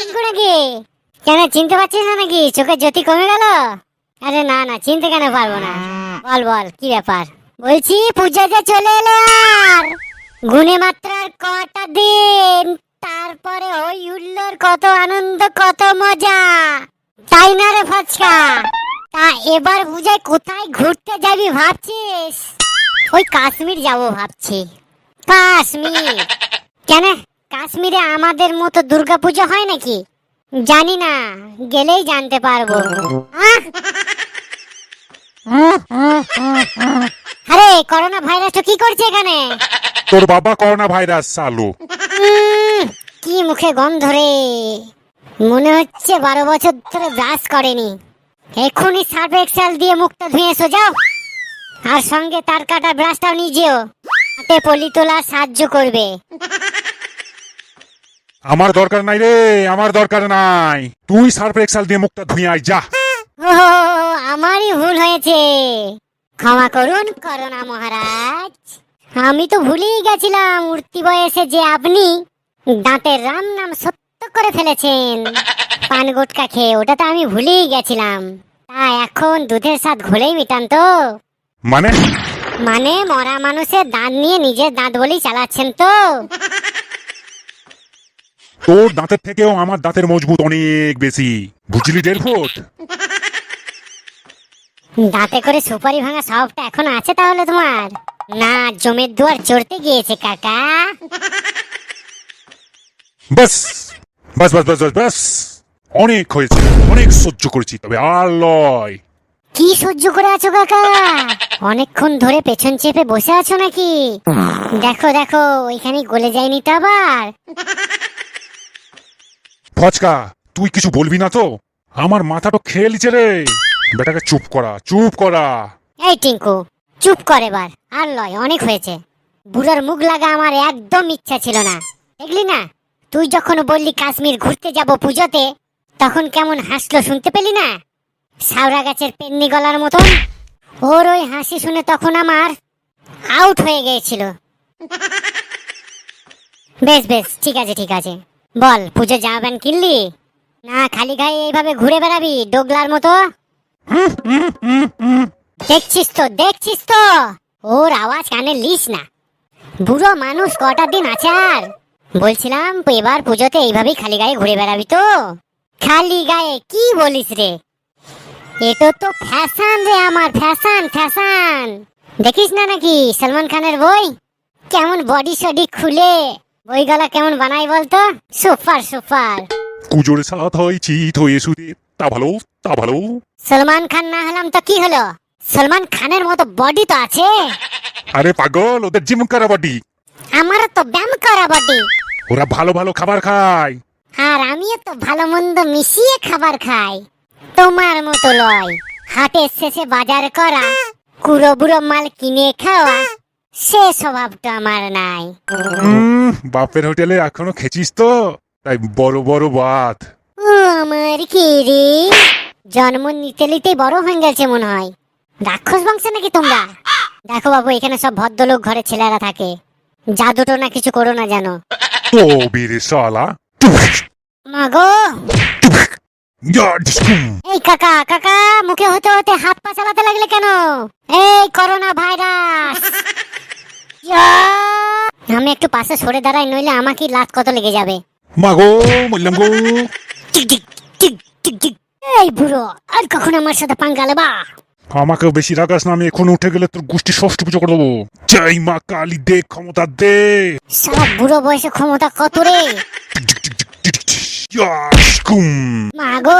টিঙ্কু নাকি? কেন চিনতে পারছিস না নাকি? চোখের জ্যোতি কমে গেল? আরে না না, চিনতে কেন পারবো না? বল বল কি ব্যাপার? বলছি পূজা যে চলে এলো, আর গুনে মাত্র আর কটা দিন, তারপরে ওই উল্লোর কত আনন্দ কত মজা, তাই না রে ফচকা? তা এবার পূজায় কোথায় ঘুরতে যাবি ভাবছিস? ওই কাশ্মীর যাবো ভাবছি। কাশ্মীর? কেন, কাশ্মীরে আমাদের মতো দুর্গাপূজা হয় নাকি? জানি না, গেলেই জানতে পারবো। আরে করোনা ভাইরাস কি করছে এখানে? তোর বাবা করোনা ভাইরাস চালু। কি মুখে গন্ধ রে, মনে হচ্ছে 12 বছর ধরে ব্রাশ করেনি। এক্ষুনি সার্ফ এক্সেল দিয়ে মুখটা ধুয়ে এসো যাও, আর সঙ্গে তার কাটা ব্রাশটাও নিজেও হাতে পলি তোলা সাহায্য করবে। আমার দরকার নাই রে, আমার দরকার নাই। তুই সার্ফ এক্সেল দিয়ে মুখটা ধুয়ে আয় যা। ও, আমারই ভুল হয়েছে, ক্ষমা করুন করোনা মহারাজ। আমি তো ভুলেই গেছিলাম উঠতি বয়সে যে আপনি দাঁতের রাম নাম সত্য করে ফেলেছেন পান গুটকা খেয়ে। ওটা তো আমি ভুলেই গেছিলাম। তা এখন দুধের স্বাদ ঘোলেই মিটান তো? মানে? মানে মরা মানুষের দাঁত নিয়ে নিজের দাঁত বলেই চালাচ্ছেন তো? তোর দাঁতের থেকেও আমার দাঁতের মজবুত অনেক বেশি, বুঝলি 1.5 ফুট? দাঁতে করে সুপারি ভাঙা সবটা এখন আছে তাহলে তোমার? না, জমের দুয়ার চড়তে গিয়েছে কাকা। বাস বাস বাস বাস বাস বাস, অনেক হয়েছে, অনেক সহ্য করেছি, তবে আর লয়। কি সহ্য করে আছো কাকা? অনেকক্ষণ ধরে পেছন চেপে বসে আছো নাকি? দেখো দেখো ওইখানে গলে যায়নি তো আবার? ফচকা, তুই কিছু বলবি না তো? আমার মাথাটা খেয়ে লিছে রে। বেটাকে চুপ করা, চুপ করা। এই টিঙ্কু চুপ কর এবার, আর লয়, অনেক হয়েছে। বুড়োর মুখ লাগা আমার একদম ইচ্ছা ছিল না। দেখলি না, তুই যখন বললি কাশ্মীর ঘুরতে যাব পুজোতে, তখন কেমন হাসলো শুনতে পেলি না? শাওরা গাছের পেন্নি গলার মতন। ওর ওই হাসি শুনে তখন আমার আউট হয়ে গিয়েছিল। বেশ বেশ, ঠিক আছে ঠিক আছে। বল, পুজো জামা প্যান্ট কিনলি? না খালি গায়ে এইভাবে ঘুরে বেড়াবি ডোগলার মতো? দেখছিস তো দেখছিস তো, ওর আওয়াজ কানে লিস না। বুড়ো মানুষ কটা দিন আছে আর। বলছিলাম এবার পুজোতে এইভাবেই খালি গায়ে ঘুরে বেড়াবি তো? খালি গায়ে কি বলিস রে? এটা তো ফ্যাশন রে আমার, ফ্যাশন ফ্যাশন। দেখিস না নাকি সলমান খানের বই? কেমন বডি শডি খুলে বইগুলা কেমন বানাই বলতো? Super super. কুজোরে সাথ হয় চিত হয়ে সুদে, তা ভালো তা ভালো। সলমান খান না হলাম তো কি হলো, সলমান খানের মতো বডি তো আছে। আরে পাগল, ওদের জিম করা বডি, আমারও তো ব্যায়াম করা বডি। ওরা ভালো ভালো খাবার খায়, আর আমিও তো ভালো মন্দ মিশিয়ে খাবার খাই, তোমার মতো লয়। হাটের শেষে বাজার করা, কুড়ো বুড়ো মাল কিনে খাওয়া, সে স্বভাবটা আমার নাই। বাপের হোটেলে এখনো খেছিস তো, তাই বড় বড় ভাত। ও আমার কি রে, জন্ম নিতে নিতেই বড় হয়ে গেছে মনে হয়। রাক্ষস বংশ নাকি তোমরা? দেখো বাবু, এখানে সব ভদ্রলোক ঘরে ছেলেরা থাকে, জাদুটো না কিছু করো না জানো। ও বীরে শালা। মাগো, এই কাকা কাকা, মুখে হতে হতে হাত পা চালাতে লাগলে কেন? এই করোনা ভাইরাস। আমি একটু পাশে সরে দাঁড়াই, নইলে আমাকে লাত কত লেগে যাবে। মাগো বললাম গো। টিক টিক টিক টিক টিক। এই বুড়ো, আর কখন আমার সাথে পাঙ্গা লেবা? আমাকে বেশি রাগাস না, আমি এখন উঠে গেলে তোর গোষ্ঠী ষষ্ঠ পুজো করে দেবো। জয় মা কালী, দে ক্ষমতা দে। সারা বুড়ো বয়সে ক্ষমতা কত রে? মাগো,